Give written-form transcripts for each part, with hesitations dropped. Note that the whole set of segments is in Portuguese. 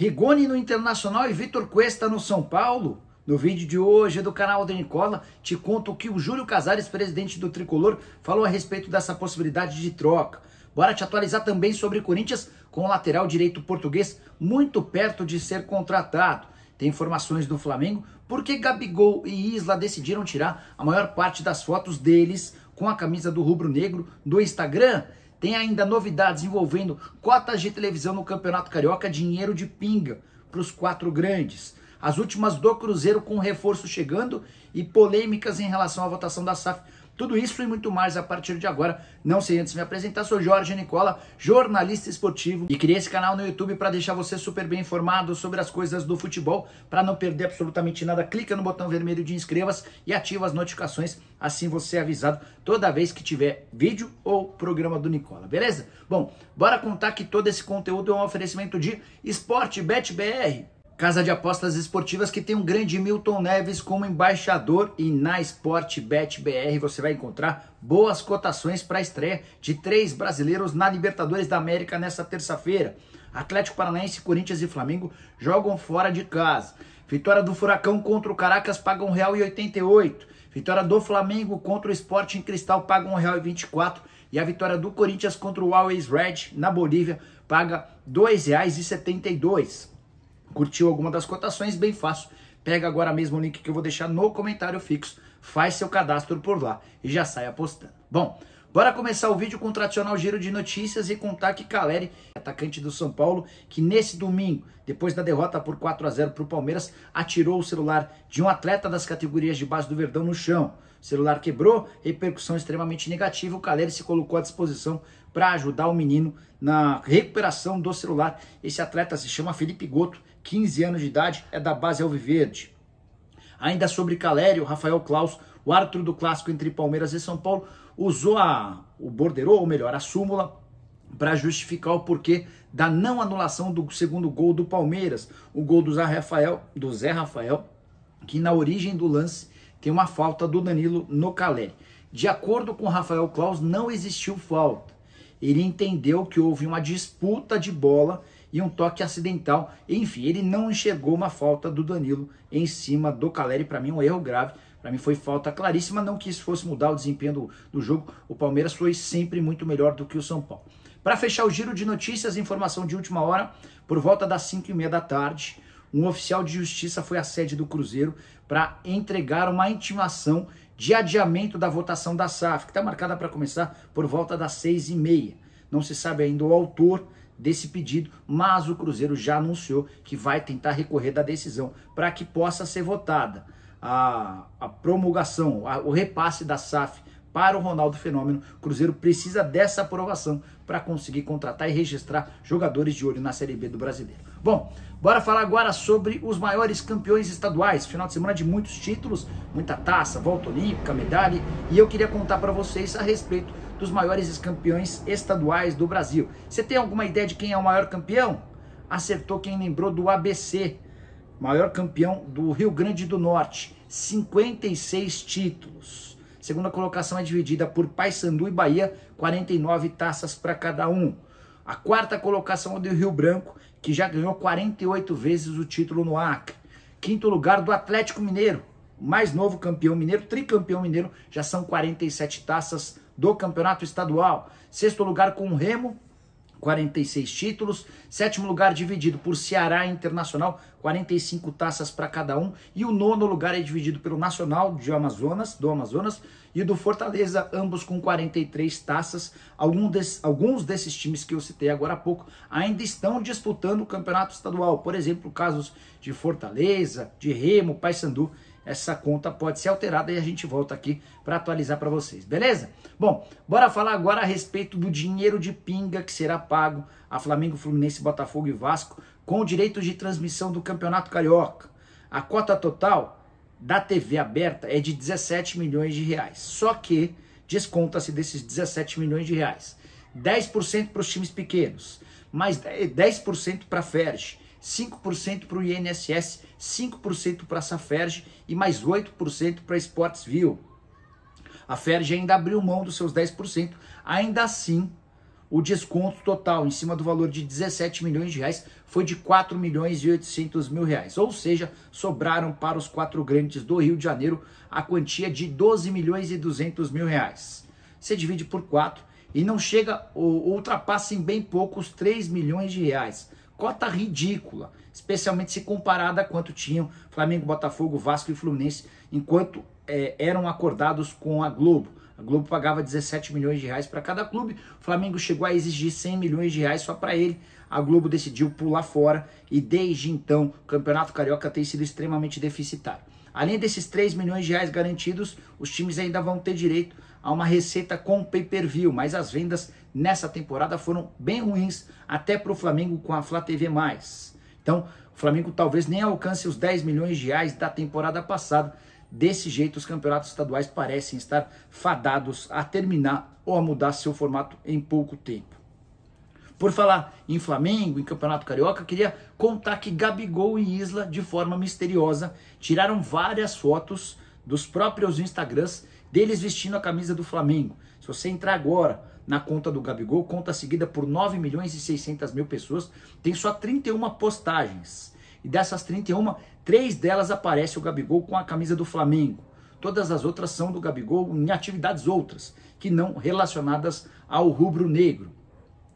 Rigoni no Internacional e Vitor Cuesta no São Paulo? No vídeo de hoje do canal do Nicola, te conto o que o Júlio Casares, presidente do Tricolor, falou a respeito dessa possibilidade de troca. Bora te atualizar também sobre Corinthians com o lateral direito português muito perto de ser contratado. Tem informações do Flamengo, porque Gabigol e Isla decidiram tirar a maior parte das fotos deles com a camisa do rubro-negro do Instagram. Tem ainda novidades envolvendo cotas de televisão no Campeonato Carioca, dinheiro de pinga para os 4 grandes. As últimas do Cruzeiro com reforço chegando e polêmicas em relação à votação da SAF. Tudo isso e muito mais a partir de agora. Não sei antes de me apresentar, sou Jorge Nicola, jornalista esportivo. E criei esse canal no YouTube para deixar você super bem informado sobre as coisas do futebol. Para não perder absolutamente nada, clica no botão vermelho de inscreva-se e ativa as notificações. Assim você é avisado toda vez que tiver vídeo ou programa do Nicola, beleza? Bom, bora contar que todo esse conteúdo é um oferecimento de Sportbet BR. Casa de apostas esportivas que tem um grande Milton Neves como embaixador, e na Sportbet BR você vai encontrar boas cotações para a estreia de 3 brasileiros na Libertadores da América nessa terça-feira. Atlético Paranaense, Corinthians e Flamengo jogam fora de casa. Vitória do Furacão contra o Caracas paga R$ 1,88. Vitória do Flamengo contra o Sporting Cristal paga R$ 1,24. E a vitória do Corinthians contra o Always Red na Bolívia paga R$ 2,72. Curtiu alguma das cotações? Bem fácil. Pega agora mesmo o link que eu vou deixar no comentário fixo, faz seu cadastro por lá e já sai apostando. Bom, bora começar o vídeo com o tradicional giro de notícias e contar que Caleri, atacante do São Paulo, que nesse domingo, depois da derrota por 4-0 para o Palmeiras, atirou o celular de um atleta das categorias de base do Verdão no chão. O celular quebrou, repercussão extremamente negativa. O Caleri se colocou à disposição para ajudar o menino na recuperação do celular. Esse atleta se chama Felipe Goto, 15 anos de idade, é da base Alviverde. Ainda sobre Caleri, o Rafael Claus, o árbitro do clássico entre Palmeiras e São Paulo, usou o borderô, ou melhor, a súmula, para justificar o porquê da não anulação do segundo gol do Palmeiras. O gol do Zé Rafael, que na origem do lance tem uma falta do Danilo no Caleri. De acordo com o Rafael Claus, não existiu falta. Ele entendeu que houve uma disputa de bola e um toque acidental. Enfim, ele não enxergou uma falta do Danilo em cima do Caleri. Para mim, um erro grave. Para mim foi falta claríssima. Não que isso fosse mudar o desempenho do jogo. O Palmeiras foi sempre muito melhor do que o São Paulo. Para fechar o giro de notícias, informação de última hora, por volta das 5h30 da tarde, um oficial de justiça foi à sede do Cruzeiro para entregar uma intimação de adiamento da votação da SAF, que está marcada para começar por volta das 6h30. Não se sabe ainda o autor desse pedido, mas o Cruzeiro já anunciou que vai tentar recorrer da decisão para que possa ser votada a promulgação, o repasse da SAF para o Ronaldo Fenômeno. O Cruzeiro precisa dessa aprovação para conseguir contratar e registrar jogadores de olho na Série B do Brasileiro. Bom, bora falar agora sobre os maiores campeões estaduais. Final de semana de muitos títulos, muita taça, volta olímpica, medalha. E eu queria contar para vocês a respeito dos maiores campeões estaduais do Brasil. Você tem alguma ideia de quem é o maior campeão? Acertou quem lembrou do ABC, maior campeão do Rio Grande do Norte, 56 títulos. Segunda colocação é dividida por Paysandu e Bahia, 49 taças para cada um. A quarta colocação é do Rio Branco, que já ganhou 48 vezes o título no Acre. Quinto lugar do Atlético Mineiro, o mais novo campeão mineiro, tricampeão mineiro, já são 47 taças do campeonato estadual. Sexto lugar com o Remo, 46 títulos. Sétimo lugar dividido por Ceará e Internacional, 45 taças para cada um. E o nono lugar é dividido pelo Nacional do Amazonas e do Fortaleza, ambos com 43 taças. Alguns desses times que eu citei agora há pouco ainda estão disputando o campeonato estadual. Por exemplo, casos de Fortaleza, de Remo, Paysandu. Essa conta pode ser alterada e a gente volta aqui para atualizar para vocês, beleza? Bom, bora falar agora a respeito do dinheiro de pinga que será pago a Flamengo, Fluminense, Botafogo e Vasco com o direito de transmissão do Campeonato Carioca. A cota total da TV aberta é de 17 milhões de reais, só que desconta-se desses 17 milhões de reais 10% para os times pequenos, mais 10% para a FERJ, 5% para o INSS, 5% para a Saferj e mais 8% para a Sportsville. A FERJ ainda abriu mão dos seus 10%, ainda assim o desconto total em cima do valor de 17 milhões de reais foi de 4 milhões e 800 mil reais. Ou seja, sobraram para os 4 grandes do Rio de Janeiro a quantia de 12 milhões e 200 mil reais. Você divide por 4 e não chega ou ultrapassa em bem pouco os 3 milhões de reais. Cota ridícula, especialmente se comparada a quanto tinham Flamengo, Botafogo, Vasco e Fluminense, enquanto eram acordados com a Globo. A Globo pagava 17 milhões de reais para cada clube, o Flamengo chegou a exigir 100 milhões de reais só para ele, a Globo decidiu pular fora e desde então o Campeonato Carioca tem sido extremamente deficitário. Além desses 3 milhões de reais garantidos, os times ainda vão ter direito a uma receita com pay-per-view, mas as vendas nessa temporada foram bem ruins, até para o Flamengo com a Flá TV+. Então, o Flamengo talvez nem alcance os 10 milhões de reais da temporada passada. Desse jeito, os campeonatos estaduais parecem estar fadados a terminar ou a mudar seu formato em pouco tempo. Por falar em Flamengo, em Campeonato Carioca, queria contar que Gabigol e Isla, de forma misteriosa, tiraram várias fotos dos próprios Instagrams deles vestindo a camisa do Flamengo. Se você entrar agora na conta do Gabigol, conta seguida por 9 milhões e 600 mil pessoas, tem só 31 postagens. E dessas 31, 3 delas aparece o Gabigol com a camisa do Flamengo. Todas as outras são do Gabigol em atividades outras, que não relacionadas ao rubro-negro.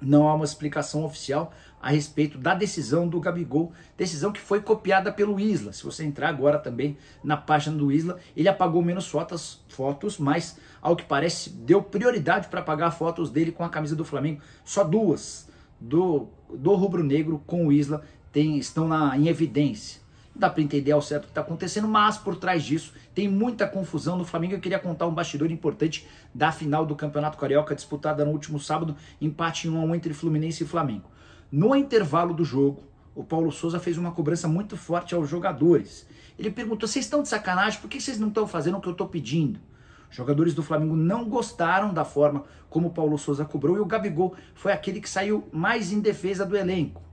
Não há uma explicação oficial a respeito da decisão do Gabigol, decisão que foi copiada pelo Isla. Se você entrar agora também na página do Isla, ele apagou menos fotos, mas ao que parece deu prioridade para apagar fotos dele com a camisa do Flamengo. Só 2 do rubro-negro com o Isla estão em evidência. Não dá para entender ao certo o que está acontecendo, mas por trás disso tem muita confusão no Flamengo. Eu queria contar um bastidor importante da final do Campeonato Carioca, disputada no último sábado, empate em 1-1 entre Fluminense e Flamengo. No intervalo do jogo, o Paulo Souza fez uma cobrança muito forte aos jogadores. Ele perguntou: vocês estão de sacanagem? Por que vocês não estão fazendo o que eu estou pedindo? Os jogadores do Flamengo não gostaram da forma como o Paulo Souza cobrou e o Gabigol foi aquele que saiu mais em defesa do elenco.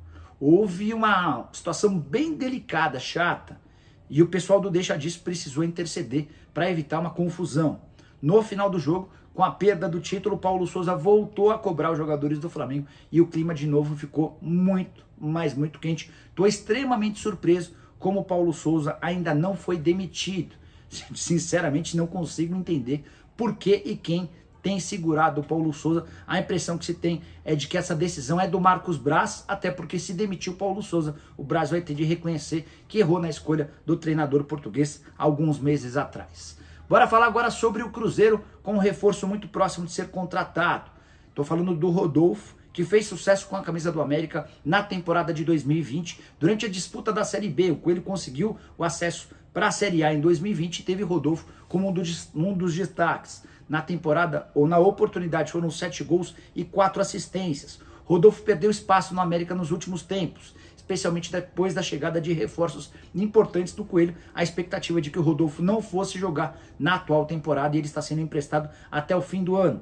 Houve uma situação bem delicada, chata, e o pessoal do Deixa Disso precisou interceder para evitar uma confusão. No final do jogo, com a perda do título, Paulo Souza voltou a cobrar os jogadores do Flamengo e o clima de novo ficou muito, mas muito quente. Estou extremamente surpreso como o Paulo Souza ainda não foi demitido. Sinceramente, não consigo entender por que e quem tem segurado o Paulo Souza. A impressão que se tem é de que essa decisão é do Marcos Braz, até porque se demitiu o Paulo Souza, o Braz vai ter de reconhecer que errou na escolha do treinador português alguns meses atrás. Bora falar agora sobre o Cruzeiro com um reforço muito próximo de ser contratado. Estou falando do Rodolfo, que fez sucesso com a camisa do América na temporada de 2020. Durante a disputa da Série B, o Coelho conseguiu o acesso para a Série A em 2020 e teve Rodolfo como um dos destaques. Na temporada, ou na oportunidade, foram 7 gols e 4 assistências. Rodolfo perdeu espaço no América nos últimos tempos, especialmente depois da chegada de reforços importantes do Coelho. A expectativa de que o Rodolfo não fosse jogar na atual temporada e ele está sendo emprestado até o fim do ano.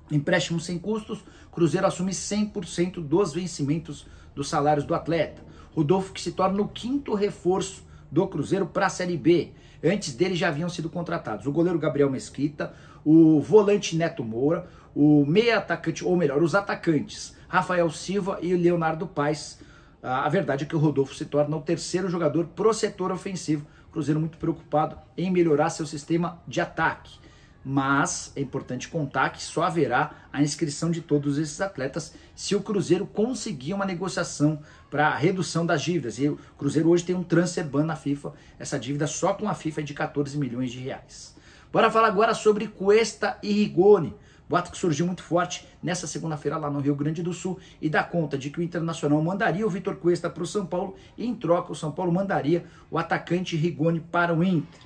Empréstimo sem custos, Cruzeiro assume 100% dos vencimentos dos salários do atleta. Rodolfo, que se torna o 5º reforço do Cruzeiro para a Série B. Antes dele já haviam sido contratados o goleiro Gabriel Mesquita, o volante Neto Moura, o meia atacante, ou melhor, os atacantes Rafael Silva e Leonardo Paes. A verdade é que o Rodolfo se torna o 3º jogador pro setor ofensivo. Cruzeiro muito preocupado em melhorar seu sistema de ataque. Mas é importante contar que só haverá a inscrição de todos esses atletas se o Cruzeiro conseguir uma negociação para a redução das dívidas. E o Cruzeiro hoje tem um transfer ban na FIFA. Essa dívida só com a FIFA é de 14 milhões de reais. Bora falar agora sobre Cuesta e Rigoni. Boato que surgiu muito forte nessa segunda-feira lá no Rio Grande do Sul e dá conta de que o Internacional mandaria o Vitor Cuesta para o São Paulo e em troca o São Paulo mandaria o atacante Rigoni para o Inter.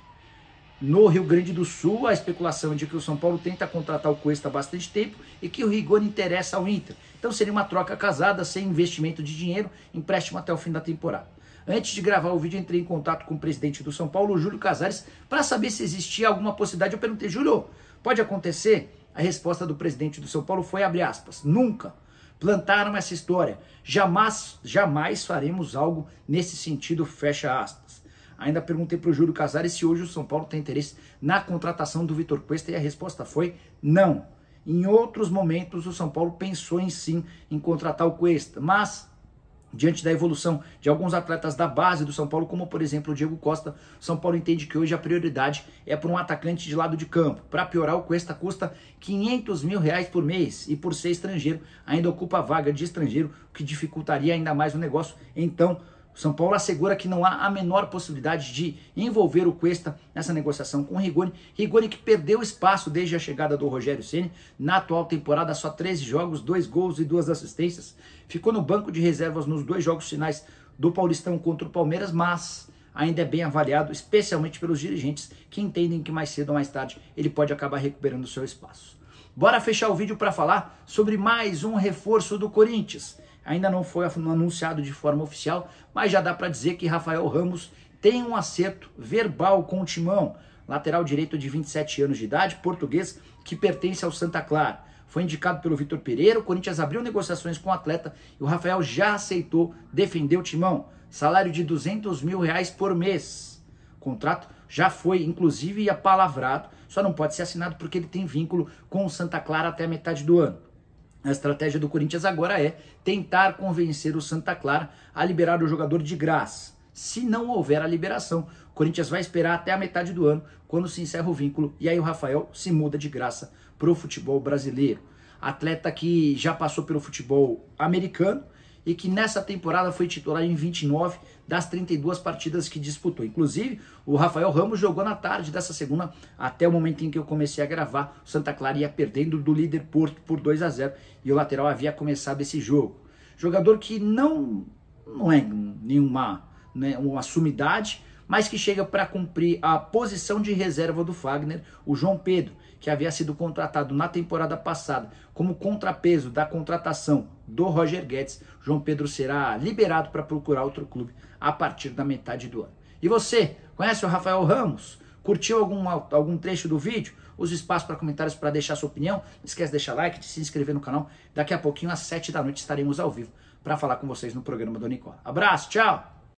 No Rio Grande do Sul, a especulação é de que o São Paulo tenta contratar o Cuesta há bastante tempo e que o Rigoni interessa ao Inter. Então seria uma troca casada, sem investimento de dinheiro, empréstimo até o fim da temporada. Antes de gravar o vídeo, entrei em contato com o presidente do São Paulo, Júlio Casares, para saber se existia alguma possibilidade. Eu perguntei: Júlio, pode acontecer? A resposta do presidente do São Paulo foi, abre aspas, nunca. Plantaram essa história. Jamais faremos algo nesse sentido, fecha aspas. Ainda perguntei para o Júlio Casares se hoje o São Paulo tem interesse na contratação do Vitor Cuesta e a resposta foi não. Em outros momentos, o São Paulo pensou em contratar o Cuesta, mas diante da evolução de alguns atletas da base do São Paulo, como por exemplo o Diego Costa, o São Paulo entende que hoje a prioridade é para um atacante de lado de campo. Para piorar, o Cuesta custa R$500 mil por mês e por ser estrangeiro ainda ocupa a vaga de estrangeiro, o que dificultaria ainda mais o negócio. Então, o São Paulo assegura que não há a menor possibilidade de envolver o Cuesta nessa negociação com o Rigoni. Rigoni que perdeu espaço desde a chegada do Rogério Ceni. Na atual temporada, só 13 jogos, 2 gols e 2 assistências. Ficou no banco de reservas nos 2 jogos finais do Paulistão contra o Palmeiras, mas ainda é bem avaliado, especialmente pelos dirigentes que entendem que mais cedo ou mais tarde ele pode acabar recuperando seu espaço. Bora fechar o vídeo para falar sobre mais um reforço do Corinthians. Ainda não foi anunciado de forma oficial, mas já dá para dizer que Rafael Ramos tem um acerto verbal com o Timão. Lateral direito de 27 anos de idade, português, que pertence ao Santa Clara. Foi indicado pelo Vitor Pereira, o Corinthians abriu negociações com o atleta e o Rafael já aceitou defender o Timão. Salário de R$200 mil por mês. O contrato já foi, inclusive, apalavrado, só não pode ser assinado porque ele tem vínculo com o Santa Clara até a metade do ano. A estratégia do Corinthians agora é tentar convencer o Santa Clara a liberar o jogador de graça. Se não houver a liberação, o Corinthians vai esperar até a metade do ano, quando se encerra o vínculo, e aí o Rafael se muda de graça para o futebol brasileiro. Atleta que já passou pelo futebol americano e que nessa temporada foi titular em 29 das 32 partidas que disputou. Inclusive, o Rafael Ramos jogou na tarde dessa segunda, até o momento em que eu comecei a gravar, o Santa Clara ia perdendo do líder Porto por 2-0 e o lateral havia começado esse jogo. Jogador que não é nenhuma uma sumidade, mas que chega para cumprir a posição de reserva do Fagner, o João Pedro, que havia sido contratado na temporada passada como contrapeso da contratação do Roger Guedes. João Pedro será liberado para procurar outro clube a partir da metade do ano. E você, conhece o Rafael Ramos? Curtiu algum trecho do vídeo? Use o espaço para comentários para deixar sua opinião. Não esquece de deixar like, de se inscrever no canal. Daqui a pouquinho, às 7 da noite, estaremos ao vivo para falar com vocês no programa do Nicola. Abraço, tchau!